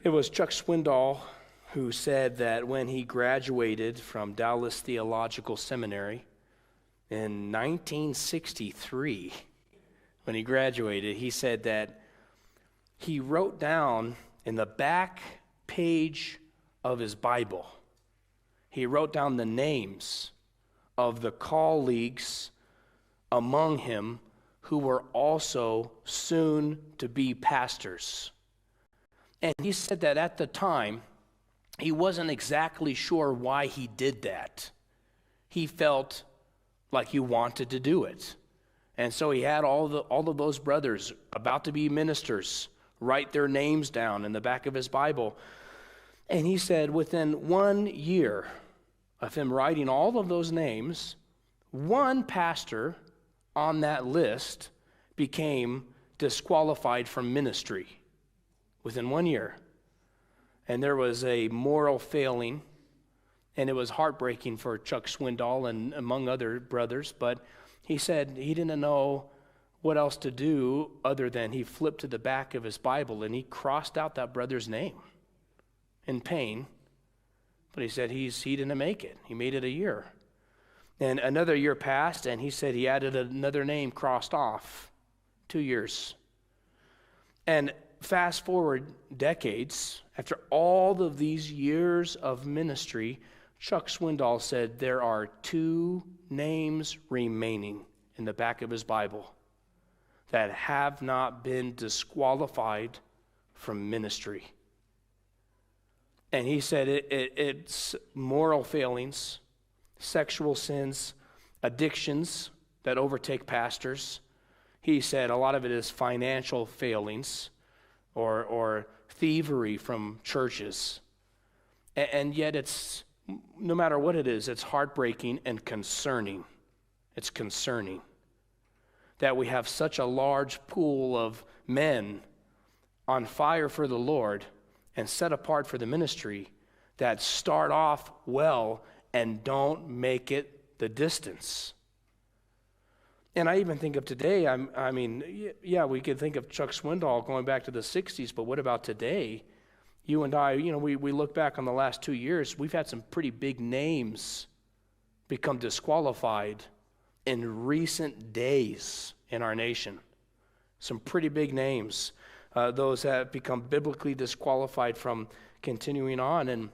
It was Chuck Swindoll who said that when he graduated from Dallas Theological Seminary in 1963, when he graduated, he said that he wrote down in the back page of his Bible, he wrote down the names of the colleagues among him who were also soon to be pastors. And he said that at the time, he wasn't exactly sure why he did that. He felt like he wanted to do it. And so he had all of those brothers about to be ministers write their names down in the back of his Bible. And he said within 1 year of him writing all of those names, one pastor on that list became disqualified from ministry within 1 year. And there was a moral failing, and it was heartbreaking for Chuck Swindoll and among other brothers, but he said he didn't know what else to do other than he flipped to the back of his Bible and he crossed out that brother's name in pain. But he said he didn't make it. He made it a year. And another year passed, and he said he added another name crossed off. 2 years. And fast forward decades, after all of these years of ministry, Chuck Swindoll said there are 2 names remaining in the back of his Bible that have not been disqualified from ministry. And he said it's moral failings, sexual sins, addictions that overtake pastors. He said a lot of it is financial failings or thievery from churches. And yet it's, no matter what it is, it's heartbreaking and concerning. It's concerning that we have such a large pool of men on fire for the Lord and set apart for the ministry that start off well and don't make it the distance. And I even think of today, I mean, we could think of Chuck Swindoll going back to the 60s, but what about today? You and I, we look back on the last 2 years, we've had some pretty big names become disqualified in recent days in our nation. Some pretty big names. Those have become biblically disqualified from continuing on. And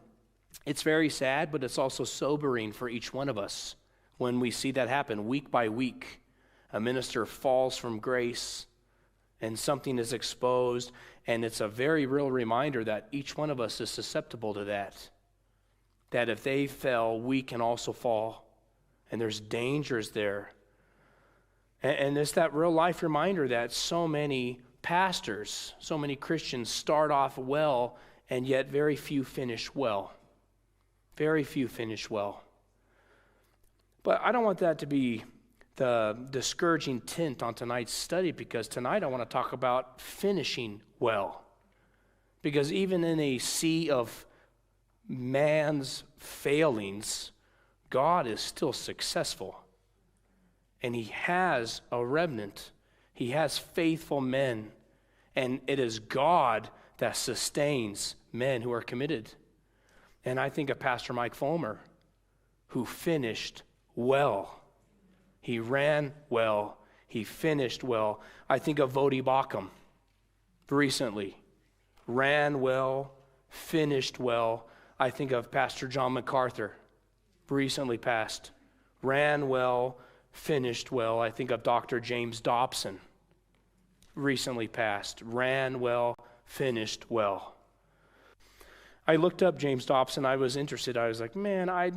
it's very sad, but it's also sobering for each one of us when we see that happen week by week. A minister falls from grace and something is exposed, and it's a very real reminder that each one of us is susceptible to that. That if they fell, we can also fall, and there's dangers there. And it's that real life reminder that so many pastors, so many Christians start off well, and yet very few finish well. Very few finish well. But I don't want that to be the discouraging tint on tonight's study, because tonight I want to talk about finishing well. Because even in a sea of man's failings, God is still successful. And he has a remnant. He has faithful men. And it is God that sustains men who are committed. And I think of Pastor Mike Fulmer, who finished well. He ran well. He finished well. I think of Vodi Bakum recently. Ran well, finished well. I think of Pastor John MacArthur, recently passed. Ran well, finished well. I think of Dr. James Dobson, recently passed. Ran well, finished well. I looked up James Dobson. I was interested. I was like, man, I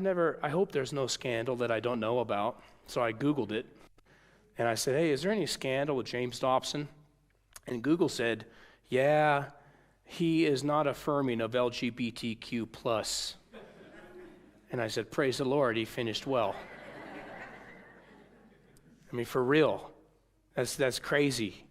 hope there's no scandal that I don't know about. So I Googled it, and I said, hey, is there any scandal with James Dobson? And Google said, yeah, he is not affirming of LGBTQ+. And I said, praise the Lord, he finished well. I mean, for real, that's crazy.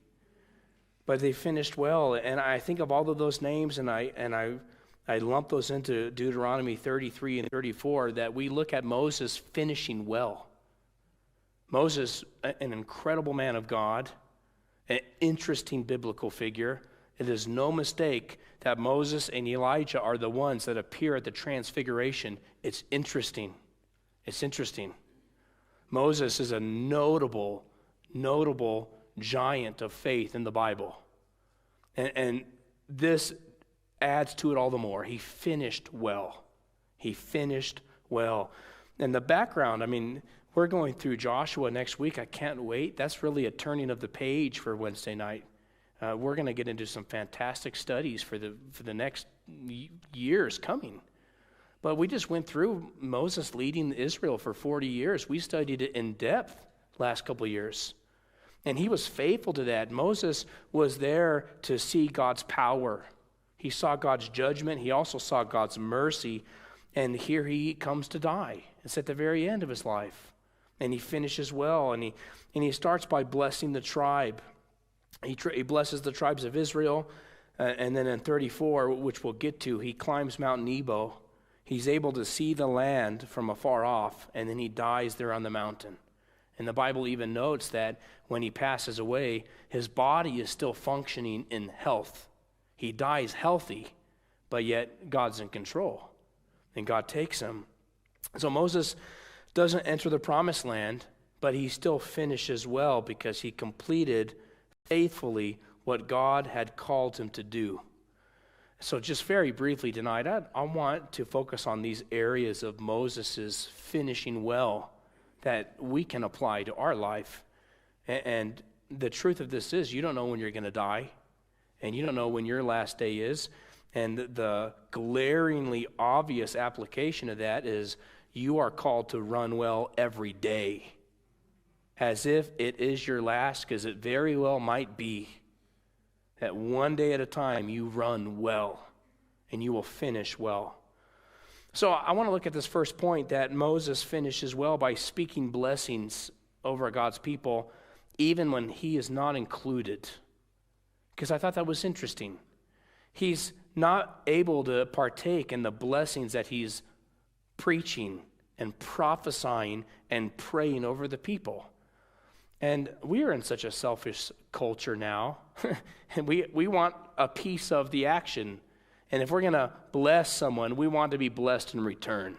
But they finished well, and I think of all of those names, and I lump those into Deuteronomy 33 and 34, that we look at Moses finishing well. Moses, an incredible man of God, an interesting biblical figure, It is no mistake that Moses and Elijah are the ones that appear at the transfiguration. It's interesting. It's interesting. Moses is a notable giant of faith in the Bible. And this adds to it all the more. He finished well. He finished well. And the background, I mean, we're going through Joshua next week. I can't wait. That's really a turning of the page for Wednesday night. We're going to get into some fantastic studies for the next years coming. But we just went through Moses leading Israel for 40 years. We studied it in depth last couple of years. And he was faithful to that. Moses was there to see God's power. He saw God's judgment. He also saw God's mercy. And here he comes to die. It's at the very end of his life. And he finishes well. And he starts by blessing the tribe. He blesses the tribes of Israel. And then in 34, which we'll get to, he climbs Mount Nebo. He's able to see the land from afar off. And then he dies there on the mountain. And the Bible even notes that when he passes away, his body is still functioning in health. He dies healthy, but yet God's in control. And God takes him. So Moses doesn't enter the promised land, but he still finishes well because he completed faithfully what God had called him to do. So just very briefly tonight, I want to focus on these areas of Moses' finishing well that we can apply to our life. And the truth of this is, you don't know when you're going to die, and you don't know when your last day is. And the glaringly obvious application of that is you are called to run well every day, as if it is your last, because it very well might be that one day at a time you run well, and you will finish well. So I want to look at this first point, that Moses finishes well by speaking blessings over God's people, even when he is not included. Because I thought that was interesting. He's not able to partake in the blessings that he's preaching and prophesying and praying over the people. And we are in such a selfish culture now, and we want a piece of the action. And if we're going to bless someone, we want to be blessed in return.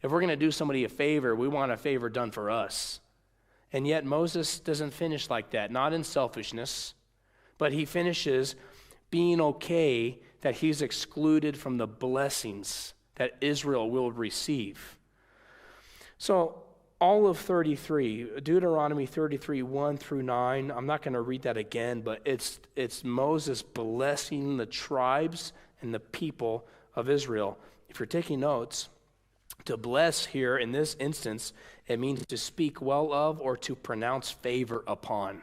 If we're going to do somebody a favor, we want a favor done for us. And yet Moses doesn't finish like that, not in selfishness, but he finishes being okay that he's excluded from the blessings that Israel will receive. So all of 33, Deuteronomy 33, 1 through 9, I'm not going to read that again, but it's Moses blessing the tribes and the people of Israel. If you're taking notes, to bless here in this instance, it means to speak well of or to pronounce favor upon.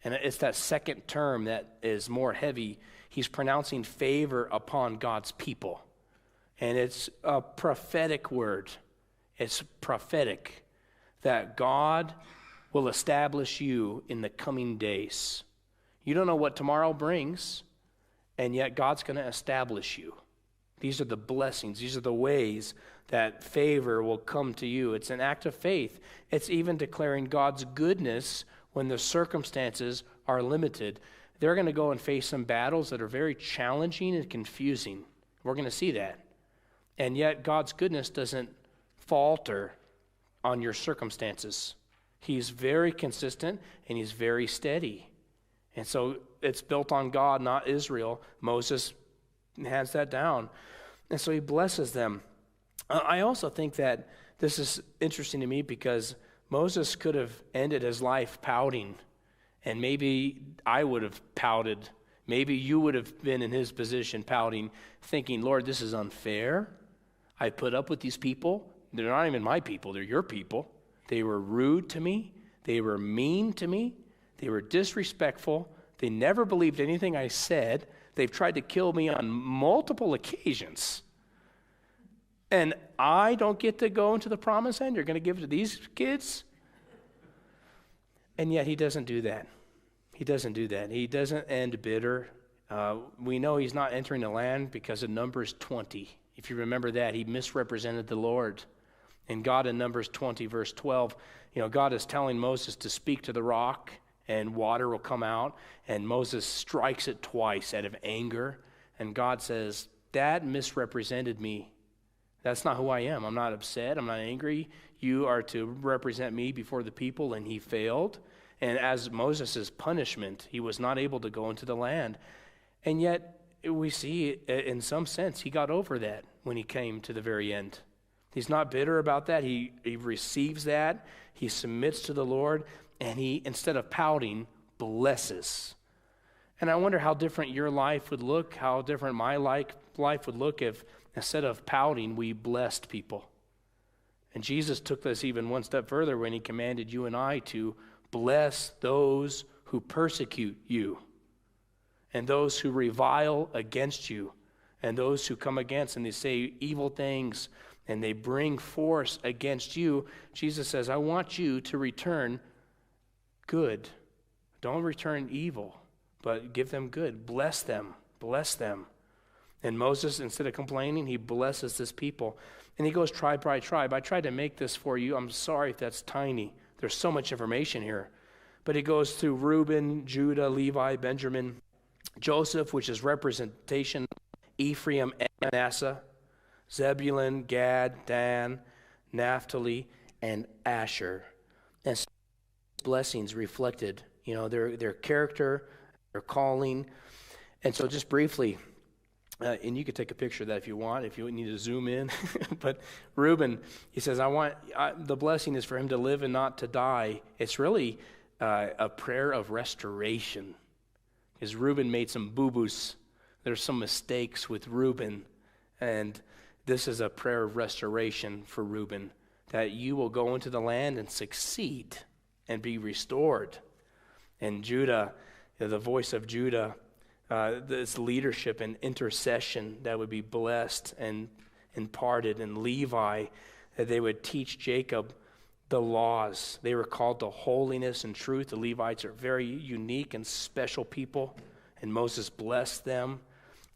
And it's that second term that is more heavy. He's pronouncing favor upon God's people. And it's a prophetic word. It's prophetic that God will establish you in the coming days. You don't know what tomorrow brings, and yet God's going to establish you. These are the blessings. These are the ways that favor will come to you. It's an act of faith. It's even declaring God's goodness when the circumstances are limited. They're going to go and face some battles that are very challenging and confusing. We're going to see that. And yet God's goodness doesn't falter on your circumstances. He's very consistent and he's very steady. And so it's built on God, not Israel. Moses hands that down. And so he blesses them. I also think that this is interesting to me because Moses could have ended his life pouting. And maybe I would have pouted. Maybe you would have been in his position pouting, thinking, Lord, this is unfair. I put up with these people. They're not even my people. They're your people. They were rude to me. They were mean to me. They were disrespectful. They never believed anything I said. They've tried to kill me on multiple occasions. And I don't get to go into the promised land. You're going to give it to these kids? And yet he doesn't do that. He doesn't do that. He doesn't end bitter. We know he's not entering the land because of Numbers 20. If you remember that, he misrepresented the Lord. And God in Numbers 20, verse 12, God is telling Moses to speak to the rock, and water will come out, and Moses strikes it twice out of anger, and God says, that misrepresented me. That's not who I am. I'm not upset. I'm not angry. You are to represent me before the people, and he failed. And as Moses' punishment, he was not able to go into the land. And yet, we see, in some sense, he got over that when he came to the very end. He's not bitter about that. He receives that. He submits to the Lord, and he, instead of pouting, blesses. And I wonder how different your life would look, how different my life would look if, instead of pouting, we blessed people. And Jesus took this even one step further when he commanded you and I to bless those who persecute you, and those who revile against you, and those who come against and they say evil things and they bring force against you. Jesus says, I want you to return good. Don't return evil, but give them good. Bless them. Bless them. And Moses, instead of complaining, he blesses this people. And he goes tribe by tribe. I tried to make this for you. I'm sorry if that's tiny. There's so much information here. But he goes through Reuben, Judah, Levi, Benjamin, Joseph, which is representation, Ephraim and Manasseh, Zebulun, Gad, Dan, Naphtali, and Asher. And so blessings reflected, their character, their calling. And so just briefly, and you could take a picture of that if you want, if you need to zoom in. But Reuben, he says, the blessing is for him to live and not to die. It's really a prayer of restoration. Because Reuben made some boo-boos. There's some mistakes with Reuben. And this is a prayer of restoration for Reuben, that you will go into the land and succeed and be restored. And Judah, the voice of Judah, this leadership and intercession that would be blessed and imparted. And Levi, that they would teach Jacob the laws. They were called to holiness and truth. The Levites are very unique and special people, and Moses blessed them.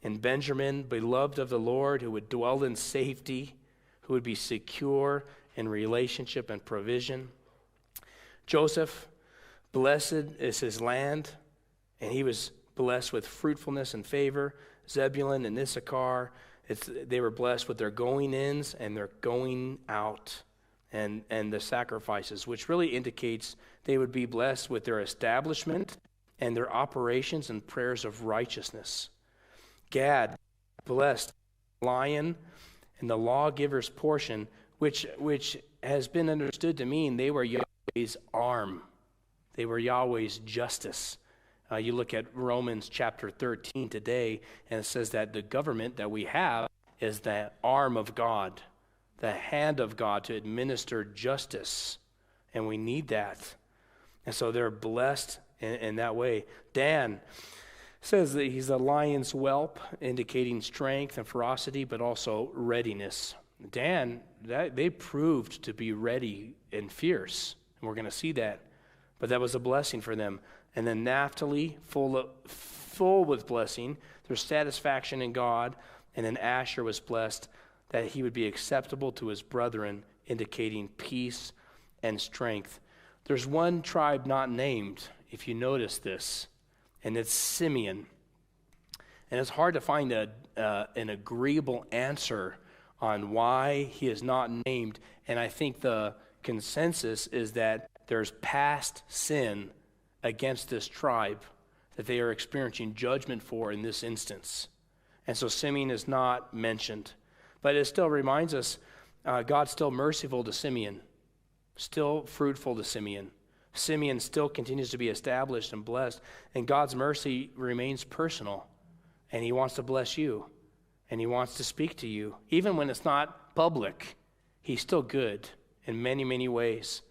And Benjamin, beloved of the Lord, who would dwell in safety, who would be secure in relationship and provision. Joseph, blessed is his land, and he was blessed with fruitfulness and favor. Zebulun and Issachar, they were blessed with their going ins and their going out, and the sacrifices, which really indicates they would be blessed with their establishment and their operations and prayers of righteousness. Gad, blessed, lion, and the lawgiver's portion, which has been understood to mean they were Yahweh's arm. They were Yahweh's justice. You look at Romans chapter 13 today, and it says that the government that we have is the arm of God, the hand of God to administer justice, and we need that. And so they're blessed in that way. Dan says that he's a lion's whelp, indicating strength and ferocity, but also readiness. Dan, they proved to be ready and fierce, and we're going to see that. But that was a blessing for them. And then Naphtali, full with blessing, there's satisfaction in God. And then Asher was blessed that he would be acceptable to his brethren, indicating peace and strength. There's one tribe not named, if you notice this, and it's Simeon. And it's hard to find an agreeable answer on why he is not named. And I think the consensus is that there's past sin against this tribe that they are experiencing judgment for in this instance. And so Simeon is not mentioned. But it still reminds us, God's still merciful to Simeon, still fruitful to Simeon. Simeon still continues to be established and blessed, and God's mercy remains personal, and he wants to bless you, and he wants to speak to you. Even when it's not public, he's still good in many, many ways.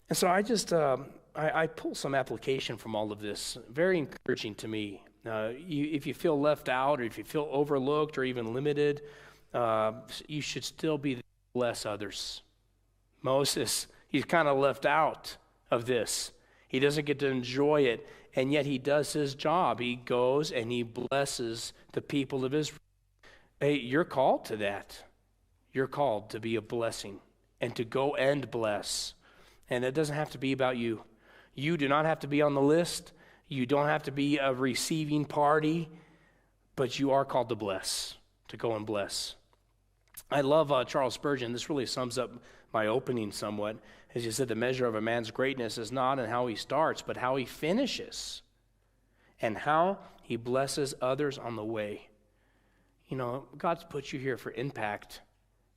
And so I just, I pull some application from all of this, very encouraging to me. If you feel left out, or if you feel overlooked or even limited, you should still be there to bless others. Moses, he's kind of left out of this. He doesn't get to enjoy it, and yet he does his job. He goes and he blesses the people of Israel. Hey, you're called to that. You're called to be a blessing and to go and bless. And it doesn't have to be about you. You do not have to be on the list. You don't have to be a receiving party, but you are called to bless, to go and bless. I love Charles Spurgeon. This really sums up my opening somewhat. As you said, the measure of a man's greatness is not in how he starts, but how he finishes and how he blesses others on the way. You know, God's put you here for impact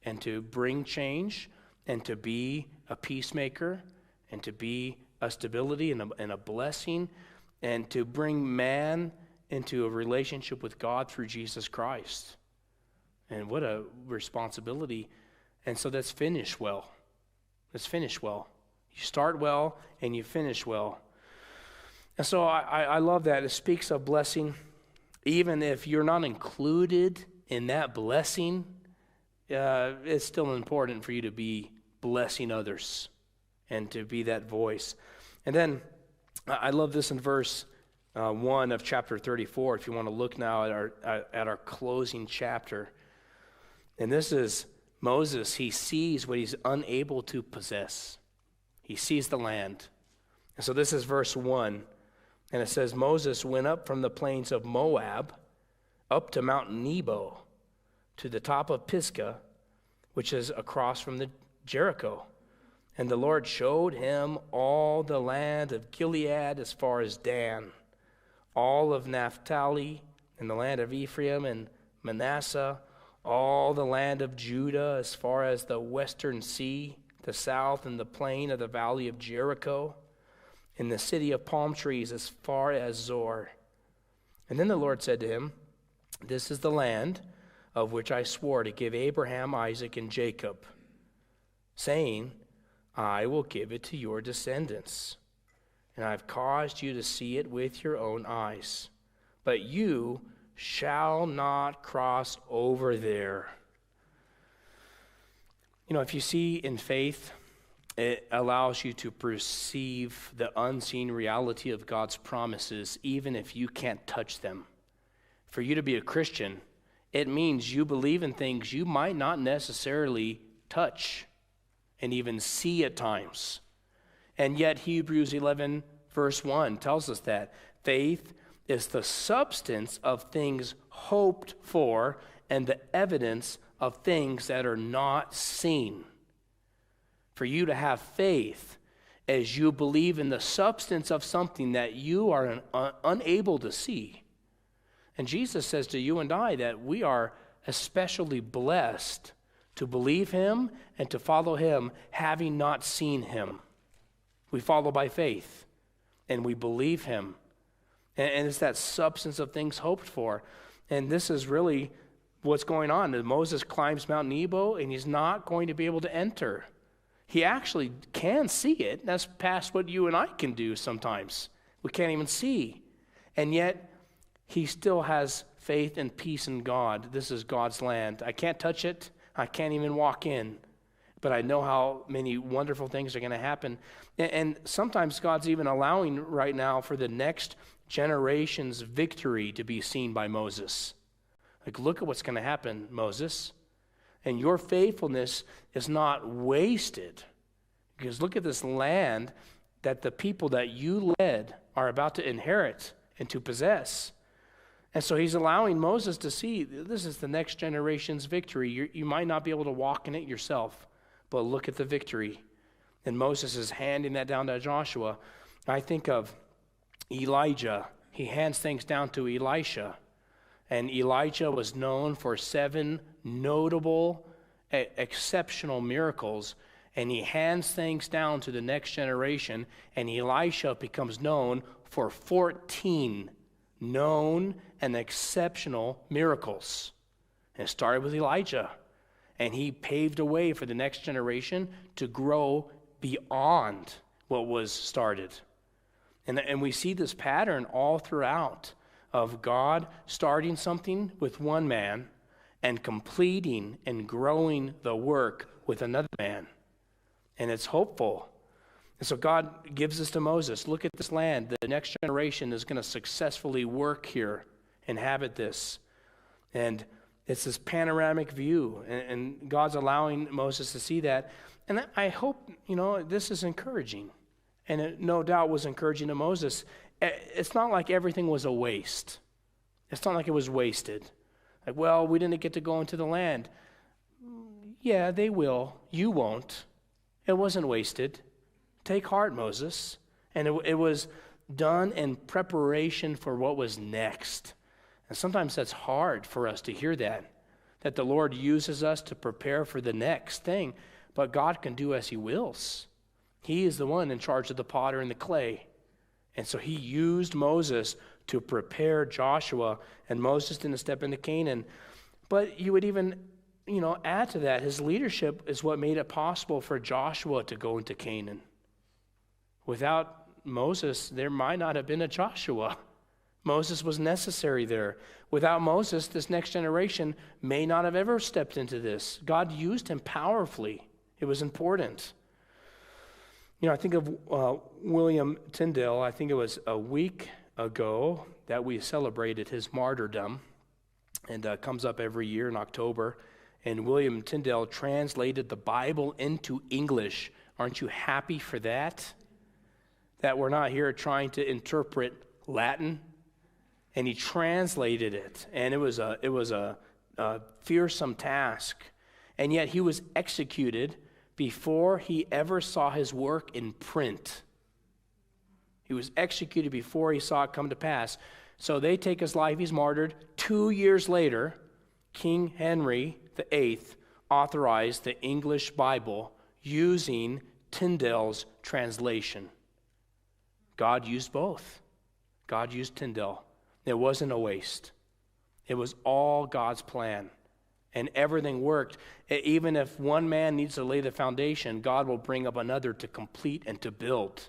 and to bring change and to be a peacemaker and to be a stability and a blessing and to bring man into a relationship with God through Jesus Christ. And what a responsibility. And so let's finish well. Let's finish well. You start well and you finish well. And so I love that. It speaks of blessing. Even if you're not included in that blessing, it's still important for you to be blessing others and to be that voice. And then I love this in verse 1 of chapter 34, if you want to look now at our closing chapter. And this is Moses. He sees what he's unable to possess. He sees the land. And so this is verse 1. And it says, Moses went up from the plains of Moab up to Mount Nebo to the top of Pisgah, which is across from the Jericho. And the Lord showed him all the land of Gilead as far as Dan, all of Naphtali, and the land of Ephraim and Manasseh, all the land of Judah as far as the western sea, the south and the plain of the valley of Jericho, in the city of palm trees as far as Zor. And then the Lord said to him, this is the land of which I swore to give Abraham, Isaac, and Jacob, saying, I will give it to your descendants, and I've caused you to see it with your own eyes. But you shall not cross over there. You know, if you see in faith, it allows you to perceive the unseen reality of God's promises, even if you can't touch them. For you to be a Christian, it means you believe in things you might not necessarily touch and even see at times. And yet Hebrews 11 verse 1 tells us that faith is the substance of things hoped for and the evidence of things that are not seen. For you to have faith as you believe in the substance of something that you are unable to see. And Jesus says to you and I that we are especially blessed to believe him and to follow him, having not seen him. We follow by faith, and we believe him. And it's that substance of things hoped for. And this is really what's going on. Moses climbs Mount Nebo, and he's not going to be able to enter. He actually can see it. That's past what you and I can do sometimes. We can't even see. And yet, he still has faith and peace in God. This is God's land. I can't touch it. I can't even walk in. But I know how many wonderful things are going to happen. And sometimes God's even allowing right now for the next generation's victory to be seen by Moses. Like, look at what's going to happen, Moses. And your faithfulness is not wasted. Because look at this land that the people that you led are about to inherit and to possess. And so he's allowing Moses to see this is the next generation's victory. You might not be able to walk in it yourself, but look at the victory. And Moses is handing that down to Joshua. I think of Elijah. He hands things down to Elisha. And Elijah was known for 7 notable, exceptional miracles. And he hands things down to the next generation. And Elisha becomes known for 14 known and exceptional miracles. And it started with Elijah. And he paved a way for the next generation to grow beyond what was started. And we see this pattern all throughout of God starting something with one man and completing and growing the work with another man. And it's hopeful. And so God gives this to Moses. Look at this land. The next generation is going to successfully work here, inhabit this. And it's this panoramic view. And God's allowing Moses to see that. And I hope, this is encouraging. And it no doubt was encouraging to Moses. It's not like everything was a waste. It's not like it was wasted. Like, well, we didn't get to go into the land. Yeah, they will. You won't. It wasn't wasted. Take heart, Moses. And it was done in preparation for what was next. And sometimes that's hard for us to hear that the Lord uses us to prepare for the next thing. But God can do as he wills. He is the one in charge of the potter and the clay. And so he used Moses to prepare Joshua, and Moses didn't step into Canaan. But you would even, add to that, his leadership is what made it possible for Joshua to go into Canaan. Without Moses, there might not have been a Joshua. Moses was necessary there. Without Moses, this next generation may not have ever stepped into this. God used him powerfully. It was important. I think of William Tyndale. I think it was a week ago that we celebrated his martyrdom, and comes up every year in October. And William Tyndale translated the Bible into English. Aren't you happy for that? That we're not here trying to interpret Latin. And he translated it, and it was a fearsome task. And yet he was executed before he ever saw his work in print. He was executed before he saw it come to pass. So they take his life, he's martyred. 2 years later, King Henry VIII authorized the English Bible using Tyndale's translation. God used both. God used Tyndale. It wasn't a waste. It was all God's plan. And everything worked. Even if one man needs to lay the foundation, God will bring up another to complete and to build.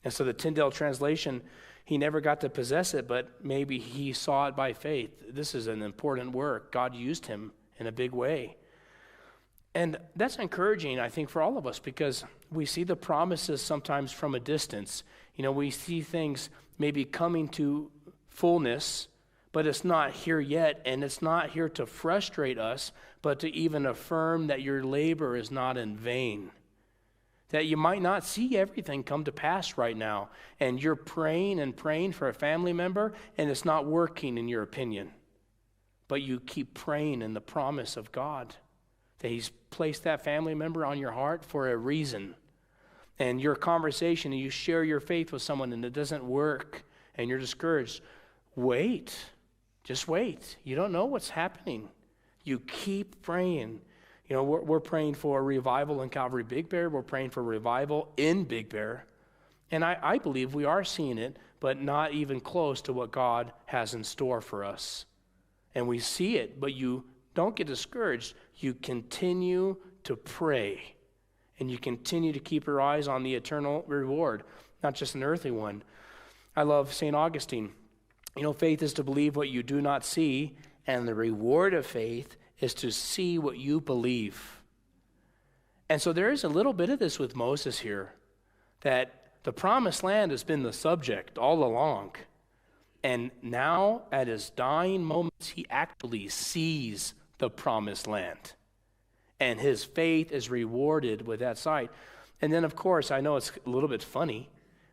And so the Tyndale translation, he never got to possess it, but maybe he saw it by faith. This is an important work. God used him in a big way. And that's encouraging, I think, for all of us, because we see the promises sometimes from a distance. We see things maybe coming to fullness, but it's not here yet, and it's not here to frustrate us, but to even affirm that your labor is not in vain. That you might not see everything come to pass right now, and you're praying and praying for a family member, and it's not working in your opinion. But you keep praying in the promise of God, that he's placed that family member on your heart for a reason. And your conversation, and you share your faith with someone, and it doesn't work, and you're discouraged. Wait. Just wait. You don't know what's happening. You keep praying. We're praying for revival in Calvary Big Bear. We're praying for revival in Big Bear. And I believe we are seeing it, but not even close to what God has in store for us. And we see it, but you don't get discouraged. You continue to pray. And you continue to keep your eyes on the eternal reward, not just an earthly one. I love St. Augustine. Faith is to believe what you do not see, and the reward of faith is to see what you believe. And so there is a little bit of this with Moses here, that the promised land has been the subject all along. And now, at his dying moments, he actually sees the promised land. And his faith is rewarded with that sight. And then, of course, I know it's a little bit funny,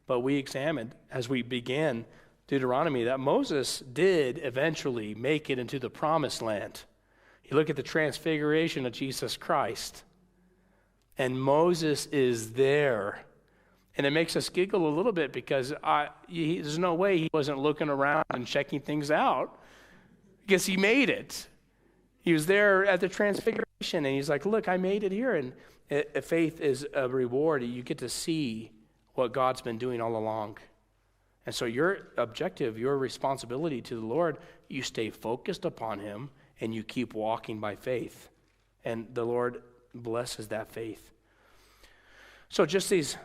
but we examined, as we began Deuteronomy, that Moses did eventually make it into the promised land. You look at the transfiguration of Jesus Christ, and Moses is there. And it makes us giggle a little bit because there's no way he wasn't looking around and checking things out, because he made it. He was there at the transfiguration, and he's like, look, I made it here. And faith is a reward. You get to see what God's been doing all along. And so your objective, your responsibility to the Lord, you stay focused upon him, and you keep walking by faith. And the Lord blesses that faith. So just these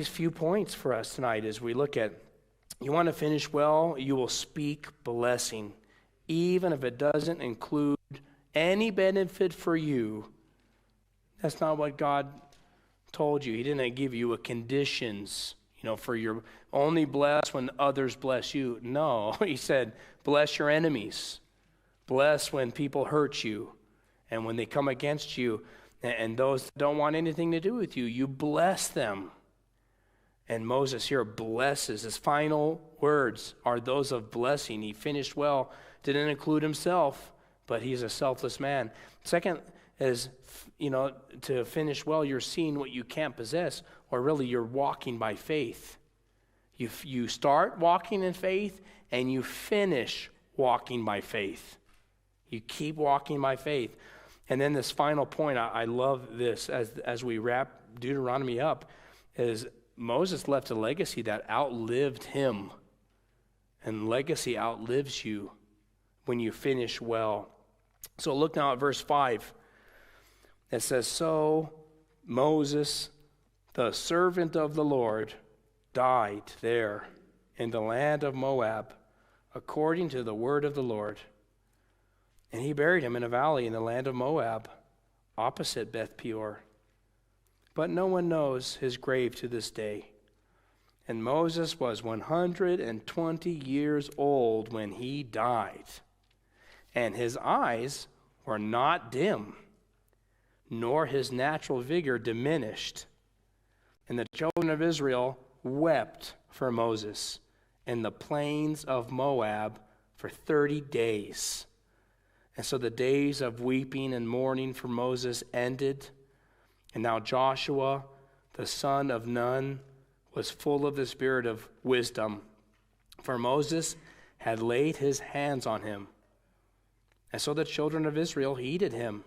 few points for us tonight as we look at, you want to finish well, you will speak blessing, even if it doesn't include any benefit for you. That's not what God told you. He didn't give you a conditions, for your only bless when others bless you. No, he said, bless your enemies. Bless when people hurt you and when they come against you. And those that don't want anything to do with you, you bless them. And Moses here blesses. His final words are those of blessing. He finished well. Didn't include himself, but he's a selfless man. Second is, to finish well, you're seeing what you can't possess, or really you're walking by faith. You start walking in faith, and you finish walking by faith. You keep walking by faith. And then this final point, I love this as we wrap Deuteronomy up, is Moses left a legacy that outlived him. And legacy outlives you when you finish well. So look now at verse 5. It says, "So Moses, the servant of the Lord, died there in the land of Moab, according to the word of the Lord. And he buried him in a valley in the land of Moab, opposite Beth Peor. But no one knows his grave to this day. And Moses was 120 years old when he died, and his eyes were not dim, nor his natural vigor diminished. And the children of Israel wept for Moses in the plains of Moab for 30 days. And so the days of weeping and mourning for Moses ended. And now Joshua, the son of Nun, was full of the spirit of wisdom, for Moses had laid his hands on him. And so the children of Israel heeded him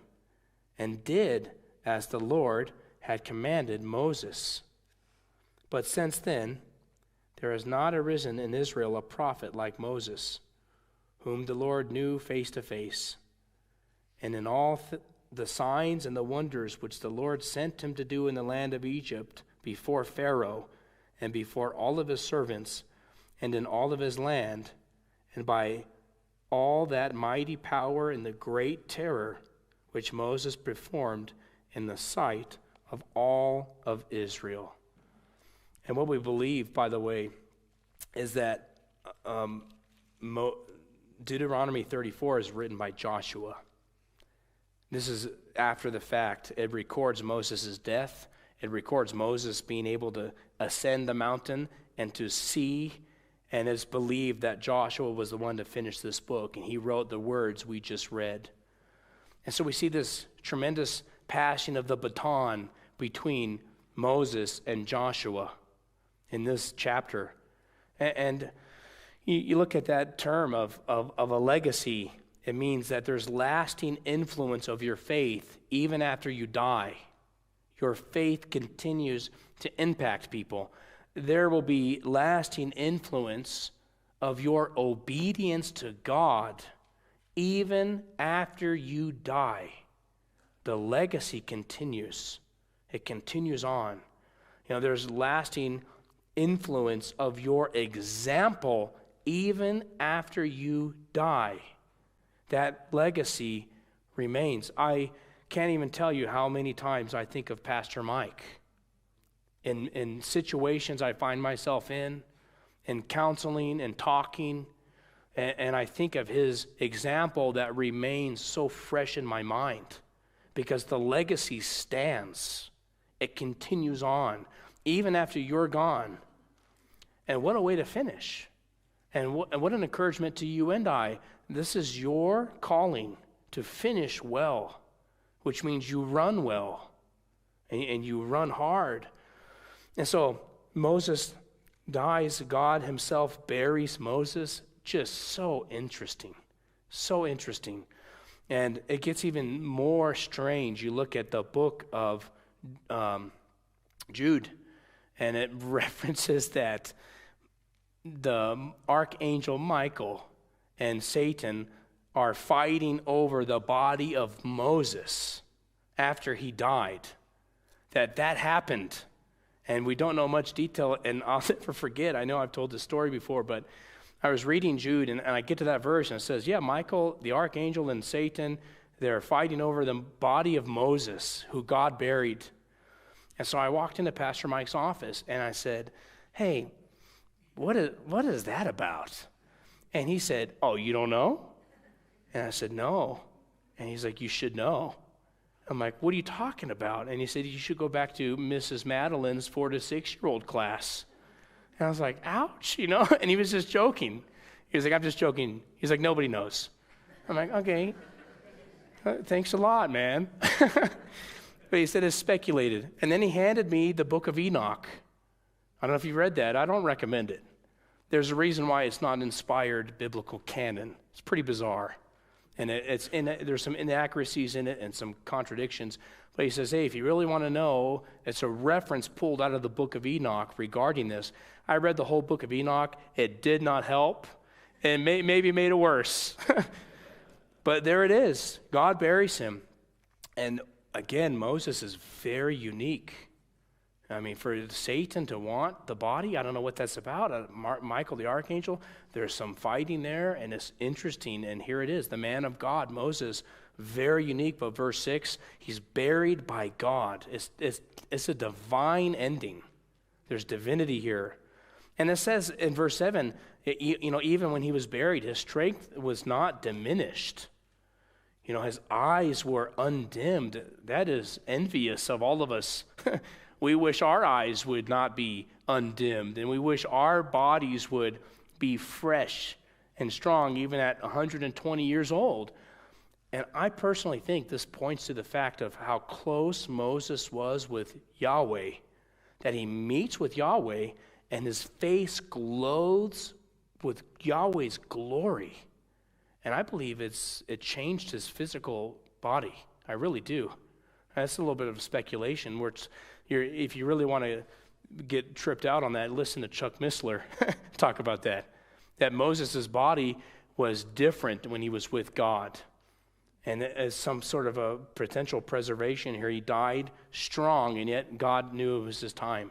and did as the Lord had commanded Moses. But since then, there has not arisen in Israel a prophet like Moses, whom the Lord knew face to face. And in all the signs and the wonders which the Lord sent him to do in the land of Egypt before Pharaoh and before all of his servants and in all of his land, and by all that mighty power and the great terror which Moses performed in the sight of all of Israel." And what we believe, by the way, is that Deuteronomy 34 is written by Joshua. This is after the fact. It records Moses' death. It records Moses being able to ascend the mountain and to see. And it's believed that Joshua was the one to finish this book, and he wrote the words we just read. And so we see this tremendous passing of the baton between Moses and Joshua in this chapter. And you look at that term of a legacy. It means that there's lasting influence of your faith even after you die. Your faith continues to impact people. There will be lasting influence of your obedience to God even after you die. The legacy continues. It continues on. There's lasting influence of your example even after you die. That legacy remains. I can't even tell you how many times I think of Pastor Mike in situations I find myself in counseling and talking, and I think of his example that remains so fresh in my mind because the legacy stands. It continues on even after you're gone. And what a way to finish. And what an encouragement to you and I. This is your calling to finish well, which means you run well and you run hard. And so Moses dies. God himself buries Moses. Just so interesting. So interesting. And it gets even more strange. You look at the book of Jude, and it references that the archangel Michael and Satan are fighting over the body of Moses after he died. That happened. And we don't know much detail, and I'll never forget. I know I've told this story before, but I was reading Jude, and I get to that verse, and it says, Michael, the archangel, and Satan, they're fighting over the body of Moses, who God buried. And so I walked into Pastor Mike's office, and I said, "Hey, what is that about?" And he said, "Oh, you don't know?" And I said, "No." And he's like, "You should know." I'm like, "What are you talking about?" And he said, "You should go back to Mrs. Madeline's 4 to 6 year old class." And I was like, ouch, and he was just joking. He was like, I'm just joking. He's like, nobody knows. I'm like, okay, thanks a lot, man. But he said it's speculated. And then he handed me the book of Enoch. I don't know if you read that. I don't recommend it. There's a reason why it's not inspired biblical canon. It's pretty bizarre. And there's some inaccuracies in it and some contradictions. But he says, hey, if you really want to know, it's a reference pulled out of the book of Enoch regarding this. I read the whole book of Enoch. It did not help. And maybe made it worse. But there it is. God buries him. And again, Moses is very unique. I mean, for Satan to want the body, I don't know what that's about. Michael the archangel, there's some fighting there, and it's interesting. And here it is, the man of God, Moses, very unique. But verse 6, he's buried by God. It's a divine ending. There's divinity here. And it says in verse 7, even when he was buried, his strength was not diminished. His eyes were undimmed. That is envious of all of us. We wish our eyes would not be undimmed, and we wish our bodies would be fresh and strong even at 120 years old. And I personally think this points to the fact of how close Moses was with Yahweh, that he meets with Yahweh and his face glows with Yahweh's glory. And I believe it changed his physical body. I really do. That's a little bit of speculation, where if you really want to get tripped out on that, listen to Chuck Missler talk about that. That Moses' body was different when he was with God. And as some sort of a potential preservation here, he died strong, and yet God knew it was his time.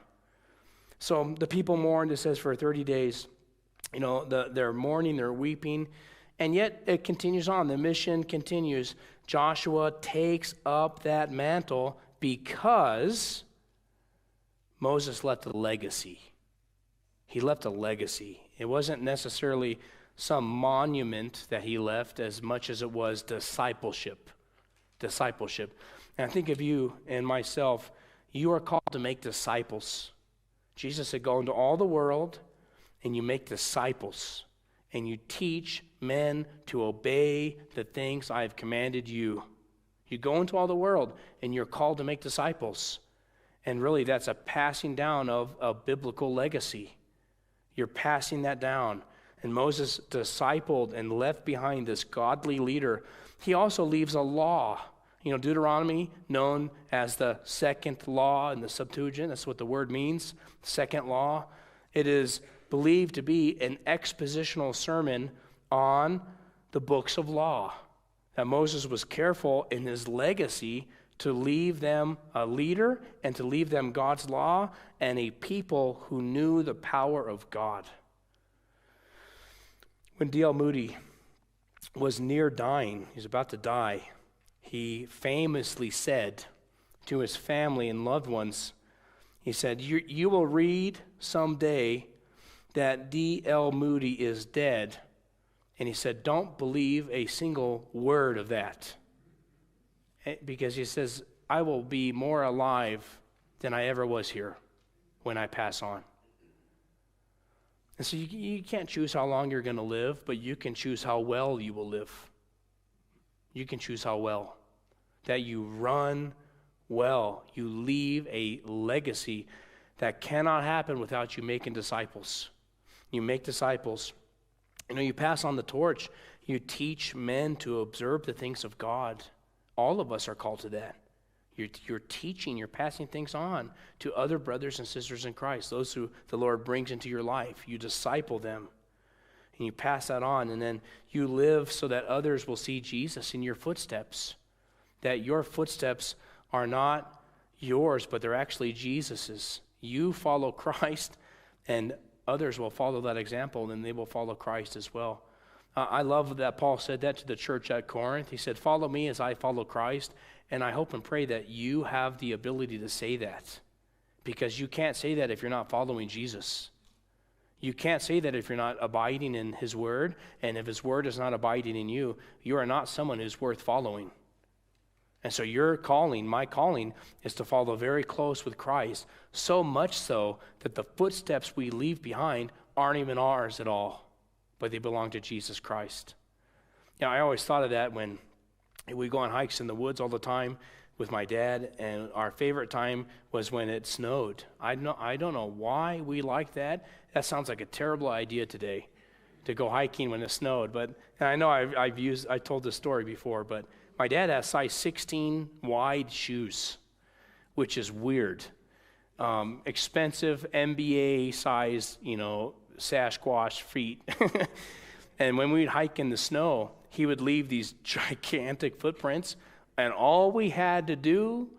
So the people mourned, it says, for 30 days. They're mourning, they're weeping. And yet it continues on. The mission continues. Joshua takes up that mantle because Moses left a legacy. He left a legacy. It wasn't necessarily some monument that he left as much as it was discipleship. Discipleship. And I think of you and myself, you are called to make disciples. Jesus said, go into all the world and you make disciples. And you teach men to obey the things I have commanded you. You go into all the world, and you're called to make disciples. And really, that's a passing down of a biblical legacy. You're passing that down. And Moses discipled and left behind this godly leader. He also leaves a law. Deuteronomy, known as the second law in the Septuagint, that's what the word means, second law. It is believed to be an expositional sermon on the books of law. That Moses was careful in his legacy to leave them a leader and to leave them God's law and a people who knew the power of God. When D.L. Moody was near dying, he was about to die, he famously said to his family and loved ones, he said, you will read someday that D.L. Moody is dead. And he said, don't believe a single word of that. Because he says, I will be more alive than I ever was here when I pass on. And so you can't choose how long you're going to live, but you can choose how well you will live. You can choose how well. That you run well. You leave a legacy that cannot happen without you making disciples. You make disciples. You pass on the torch. You teach men to observe the things of God. All of us are called to that. You're teaching, you're passing things on to other brothers and sisters in Christ, those who the Lord brings into your life. You disciple them, and you pass that on, and then you live so that others will see Jesus in your footsteps, that your footsteps are not yours, but they're actually Jesus's. You follow Christ, and others will follow that example, and they will follow Christ as well. I love that Paul said that to the church at Corinth. He said, follow me as I follow Christ. And I hope and pray that you have the ability to say that, because you can't say that if you're not following Jesus. You can't say that if you're not abiding in his word, and if his word is not abiding in you, you are not someone who's worth following. And so your calling, my calling, is to follow very close with Christ, so much so that the footsteps we leave behind aren't even ours at all, but they belong to Jesus Christ. I always thought of that when we go on hikes in the woods all the time with my dad, and our favorite time was when it snowed. I don't know why we like that. That sounds like a terrible idea today, to go hiking when it snowed. But and I know I told this story before, but my dad has size 16 wide shoes, which is weird. Expensive NBA size, Sasquatch feet. And when we'd hike in the snow, he would leave these gigantic footprints, and all we had to do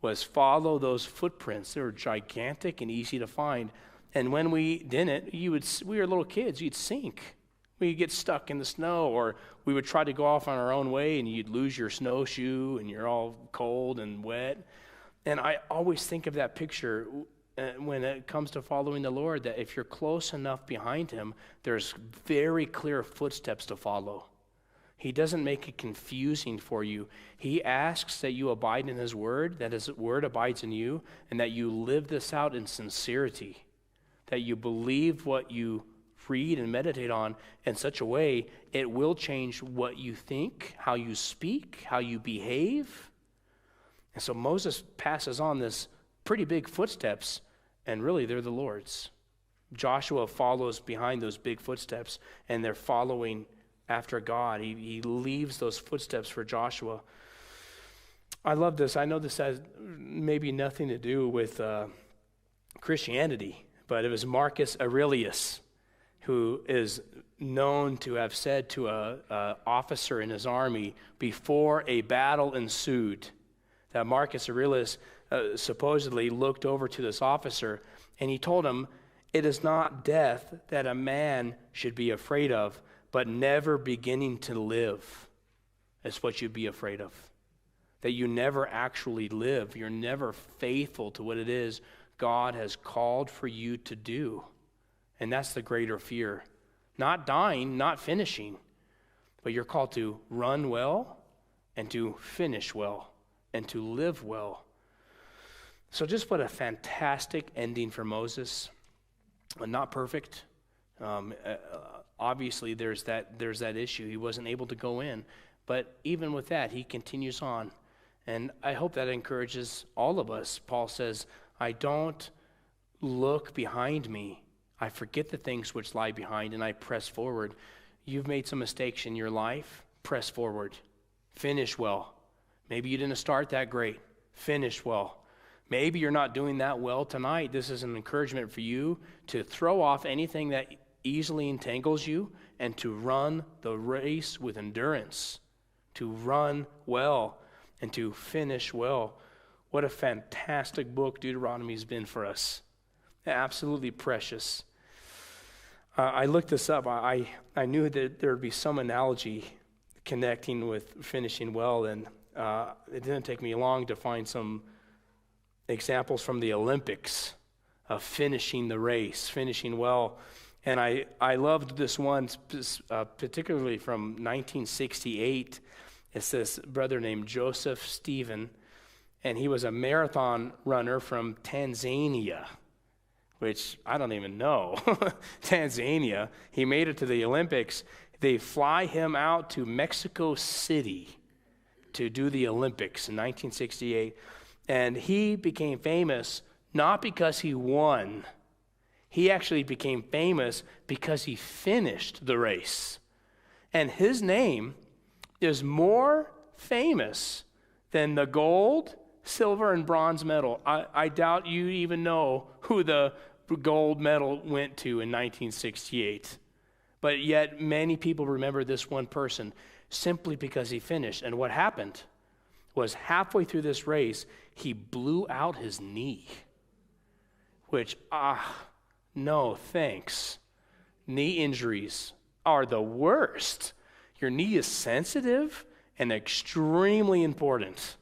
was follow those footprints. They were gigantic and easy to find. And when we didn't, we were little kids, you'd sink. We'd get stuck in the snow, or we would try to go off on our own way, and you'd lose your snowshoe, and you're all cold and wet. And I always think of that picture when it comes to following the Lord, that if you're close enough behind him, there's very clear footsteps to follow. He doesn't make it confusing for you. He asks that you abide in his word, that his word abides in you, and that you live this out in sincerity, that you believe what you read and meditate on in such a way it will change what you think, how you speak, how you behave. And so Moses passes on this pretty big footsteps, and really they're the Lord's. Joshua follows behind those big footsteps, and they're following after God. He leaves those footsteps for Joshua. I love this. I know this has maybe nothing to do with Christianity, but it was Marcus Aurelius, who is known to have said to an officer in his army before a battle ensued, that Marcus Aurelius supposedly looked over to this officer, and he told him, "It is not death that a man should be afraid of, but never beginning to live is what you'd be afraid of." That you never actually live. You're never faithful to what it is God has called for you to do. And that's the greater fear. Not dying, not finishing, but you're called to run well and to finish well and to live well. So just what a fantastic ending for Moses. Not perfect. Obviously, there's that issue. He wasn't able to go in. But even with that, he continues on. And I hope that encourages all of us. Paul says, I don't look behind me. I forget the things which lie behind, and I press forward. You've made some mistakes in your life. Press forward. Finish well. Maybe you didn't start that great. Finish well. Maybe you're not doing that well tonight. This is an encouragement for you to throw off anything that easily entangles you and to run the race with endurance, to run well and to finish well. What a fantastic book Deuteronomy has been for us. Absolutely precious. I looked this up. I knew that there would be some analogy connecting with finishing well, and it didn't take me long to find some examples from the Olympics of finishing the race, finishing well. And I loved this one particularly from 1968. It's this brother named Joseph Stephen, and he was a marathon runner from Tanzania, which I don't even know. Tanzania. He made it to the Olympics. They fly him out to Mexico City to do the Olympics in 1968. And he became famous not because he won. He actually became famous because he finished the race. And his name is more famous than the gold, silver, and bronze medal. I doubt you even know who the gold medal went to in 1968. But yet many people remember this one person simply because he finished. And what happened was halfway through this race, he blew out his knee, which, no thanks. Knee injuries are the worst. Your knee is sensitive and extremely important.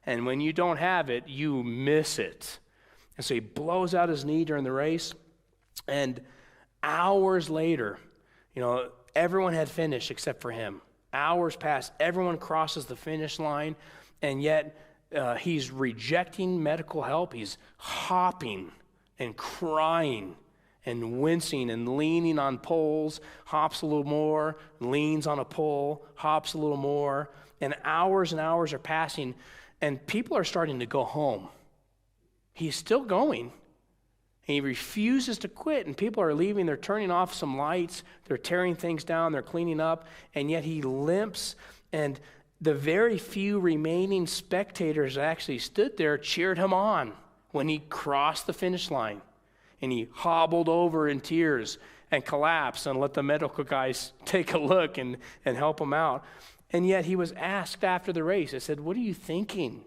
And when you don't have it, you miss it. And so he blows out his knee during the race. And hours later, everyone had finished except for him. Hours pass. Everyone crosses the finish line, and yet he's rejecting medical help. He's hopping and crying and wincing and leaning on poles, hops a little more, leans on a pole, hops a little more, and hours are passing, and people are starting to go home. He's still going. He refuses to quit, and people are leaving. They're turning off some lights. They're tearing things down. They're cleaning up, and yet he limps, and the very few remaining spectators that actually stood there cheered him on when he crossed the finish line, and he hobbled over in tears and collapsed and let the medical guys take a look and help him out. And yet he was asked after the race. I said, "What are you thinking?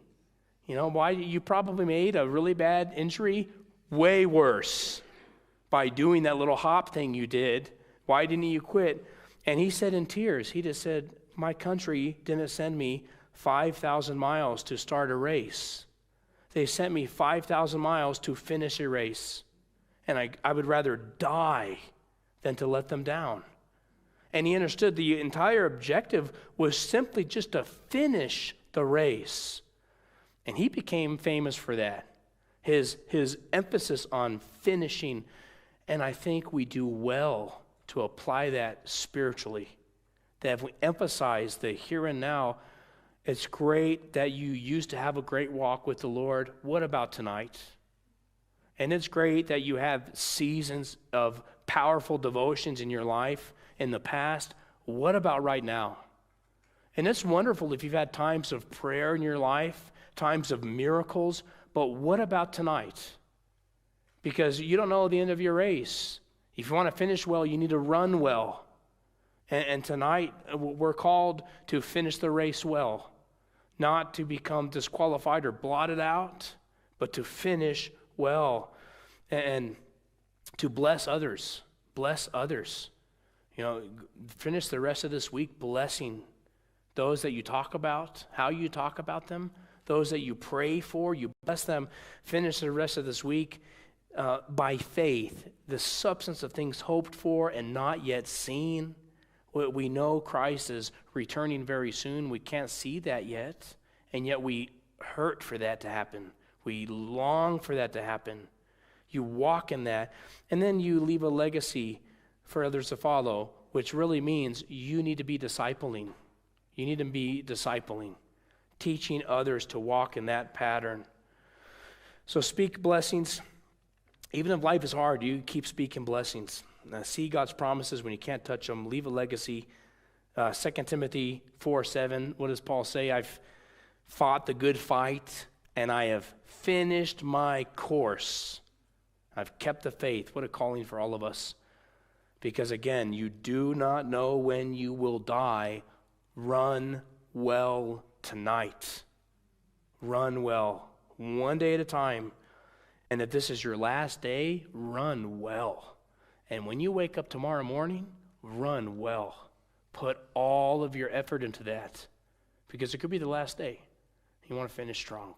Why you probably made a really bad injury way worse by doing that little hop thing you did. Why didn't you quit?" And he said in tears, he just said, "My country didn't send me 5,000 miles to start a race. They sent me 5,000 miles to finish a race. And I would rather die than to let them down." And he understood the entire objective was simply just to finish the race. And he became famous for that. His emphasis on finishing. And I think we do well to apply that spiritually. That if we emphasize the here and now, it's great that you used to have a great walk with the Lord. What about tonight? And it's great that you have seasons of powerful devotions in your life in the past. What about right now? And it's wonderful if you've had times of prayer in your life, times of miracles, but what about tonight? Because you don't know the end of your race. If you want to finish well, you need to run well. And tonight, we're called to finish the race well, not to become disqualified or blotted out, but to finish well and to bless others. Bless others. Finish the rest of this week blessing those that you talk about, how you talk about them, those that you pray for, you bless them. Finish the rest of this week by faith, the substance of things hoped for and not yet seen. We know Christ is returning very soon. We can't see that yet, and yet we hurt for that to happen. We long for that to happen. You walk in that, and then you leave a legacy for others to follow, which really means you need to be discipling. You need to be discipling, teaching others to walk in that pattern. So speak blessings. Even if life is hard, you keep speaking blessings. See God's promises when you can't touch them. Leave a legacy. 2 Timothy 4:7, what does Paul say? "I've fought the good fight, and I have finished my course. I've kept the faith." What a calling for all of us. Because again, you do not know when you will die. Run well tonight. Run well, one day at a time. And if this is your last day, run well. And when you wake up tomorrow morning, run well. Put all of your effort into that, because it could be the last day. You want to finish strong.